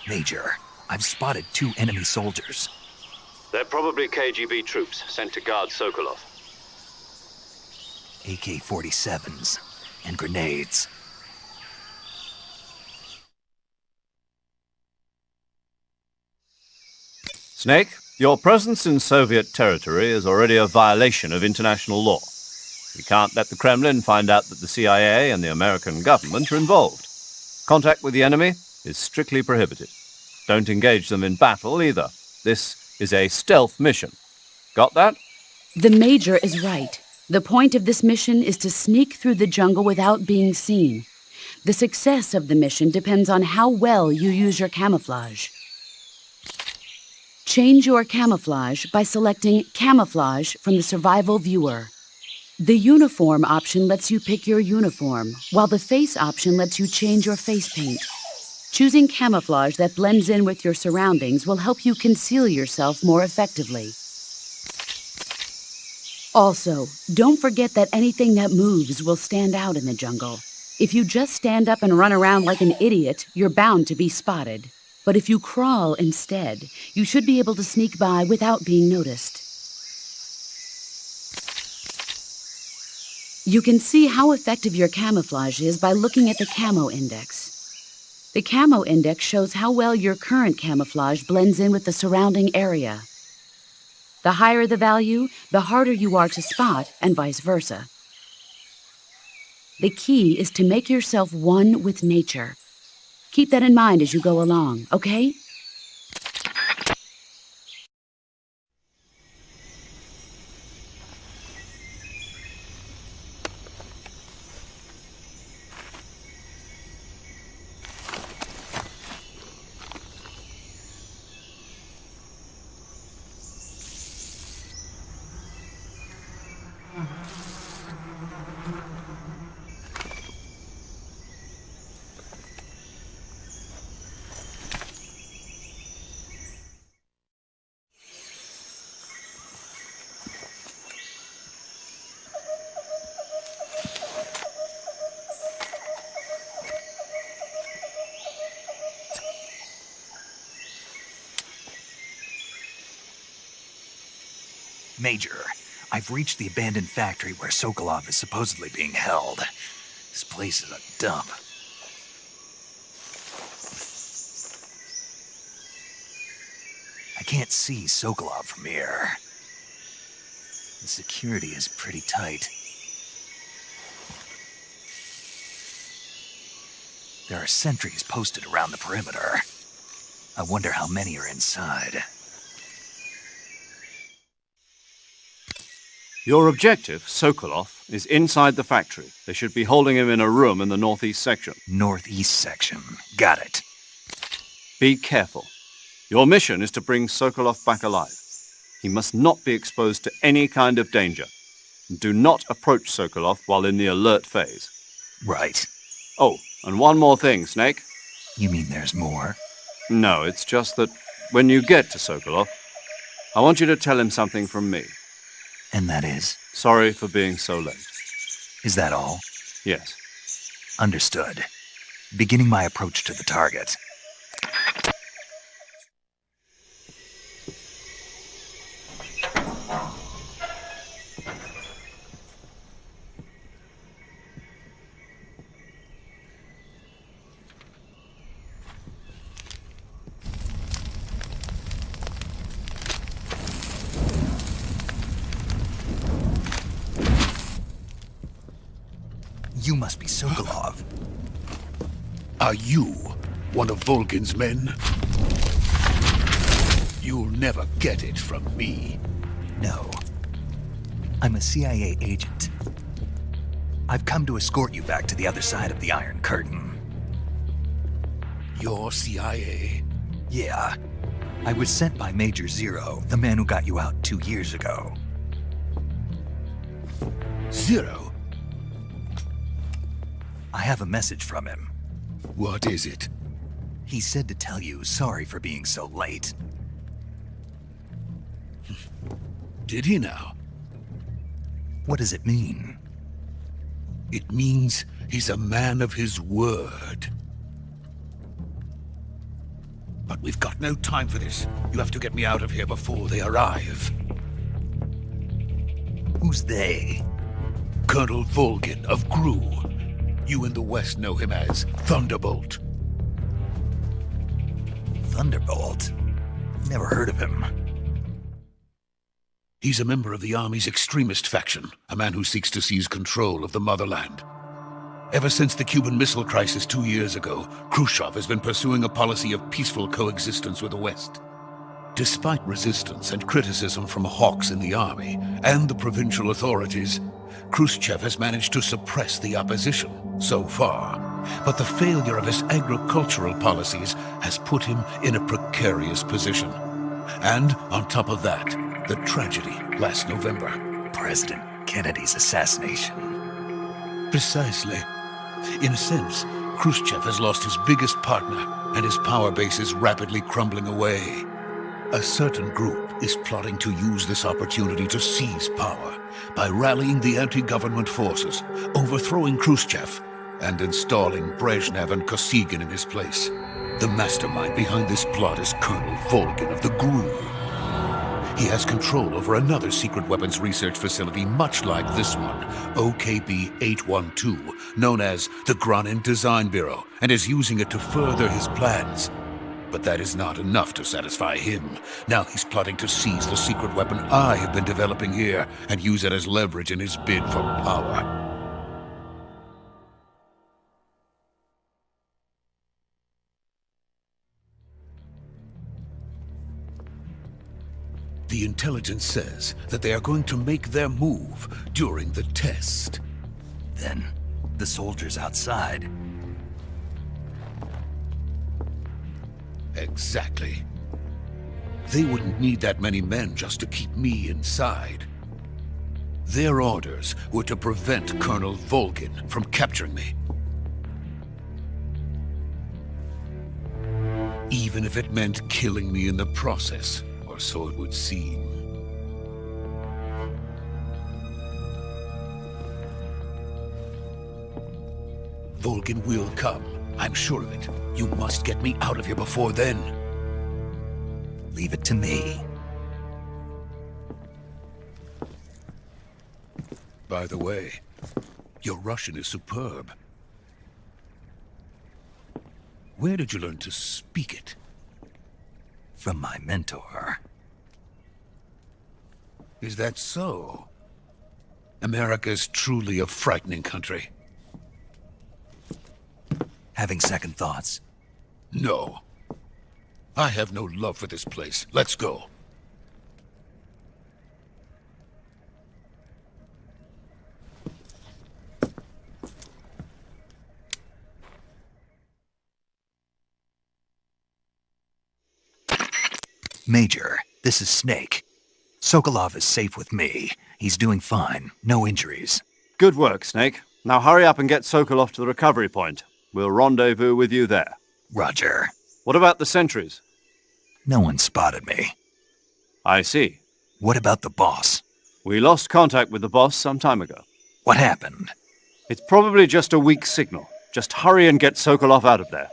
Major, I've spotted 2 enemy soldiers. They're probably KGB troops sent to guard Sokolov. AK-47s and grenades. Snake, your presence in Soviet territory is already a violation of international law. We can't let the Kremlin find out that the CIA and the American government are involved. Contact with the enemy is strictly prohibited. Don't engage them in battle either. This is a stealth mission. Got that? The Major is right. The point of this mission is to sneak through the jungle without being seen. The success of the mission depends on how well you use your camouflage. Change your camouflage by selecting Camouflage from the Survival Viewer. The Uniform option lets you pick your uniform, while the Face option lets you change your face paint. Choosing camouflage that blends in with your surroundings will help you conceal yourself more effectively. Also, don't forget that anything that moves will stand out in the jungle. If you just stand up and run around like an idiot, you're bound to be spotted. But if you crawl instead, you should be able to sneak by without being noticed. You can see how effective your camouflage is by looking at the Camo Index. The Camo Index shows how well your current camouflage blends in with the surrounding area. The higher the value, the harder you are to spot, and vice versa. The key is to make yourself one with nature. Keep that in mind as you go along, okay? Major, I've reached the abandoned factory where Sokolov is supposedly being held. This place is a dump. I can't see Sokolov from here. The security is pretty tight. There are sentries posted around the perimeter. I wonder how many are inside. Your objective, Sokolov, is inside the factory. They should be holding him in a room in the northeast section. Northeast section. Got it. Be careful. Your mission is to bring Sokolov back alive. He must not be exposed to any kind of danger. Do not approach Sokolov while in the alert phase. Right. Oh, and one more thing, Snake. You mean there's more? No, it's just that when you get to Sokolov, I want you to tell him something from me. And that is? Sorry for being so late. Is that all? Yes. Understood. Beginning my approach to the target. You must be Sokolov. Are you one of Volgin's men? You'll never get it from me. No. I'm a CIA agent. I've come to escort you back to the other side of the Iron Curtain. You're CIA? Yeah. I was sent by Major Zero, the man who got you out 2 years ago. Zero? I have a message from him. What is it? He said to tell you sorry for being so late. Did he now? What does it mean? It means he's a man of his word. But we've got no time for this. You have to get me out of here before they arrive. Who's they? Colonel Volgin of GRU. You in the West know him as Thunderbolt. Thunderbolt? Never heard of him. He's a member of the Army's extremist faction, a man who seeks to seize control of the motherland. Ever since the Cuban Missile Crisis 2 years ago, Khrushchev has been pursuing a policy of peaceful coexistence with the West. Despite resistance and criticism from hawks in the army and the provincial authorities, Khrushchev has managed to suppress the opposition so far. But the failure of his agricultural policies has put him in a precarious position. And on top of that, the tragedy last November. President Kennedy's assassination. Precisely. In a sense, Khrushchev has lost his biggest partner, and his power base is rapidly crumbling away. A certain group is plotting to use this opportunity to seize power by rallying the anti-government forces, overthrowing Khrushchev, and installing Brezhnev and Kosygin in his place. The mastermind behind this plot is Colonel Volgin of the GRU. He has control over another secret weapons research facility much like this one, OKB-812, known as the Granin Design Bureau, and is using it to further his plans. But that is not enough to satisfy him. Now he's plotting to seize the secret weapon I have been developing here and use it as leverage in his bid for power. The intelligence says that they are going to make their move during the test. Then, the soldiers outside. Exactly. They wouldn't need that many men just to keep me inside. Their orders were to prevent Colonel Volgin from capturing me. Even if it meant killing me in the process, or so it would seem. Volgin will come. I'm sure of it. You must get me out of here before then. Leave it to me. By the way, your Russian is superb. Where did you learn to speak it? From my mentor. Is that so? America's truly a frightening country. Having second thoughts? No. I have no love for this place. Let's go. Major, this is Snake. Sokolov is safe with me. He's doing fine. No injuries. Good work, Snake. Now hurry up and get Sokolov to the recovery point. We'll rendezvous with you there. Roger. What about the sentries? No one spotted me. I see. What about the boss? We lost contact with the boss some time ago. What happened? It's probably just a weak signal. Just hurry and get Sokolov out of there.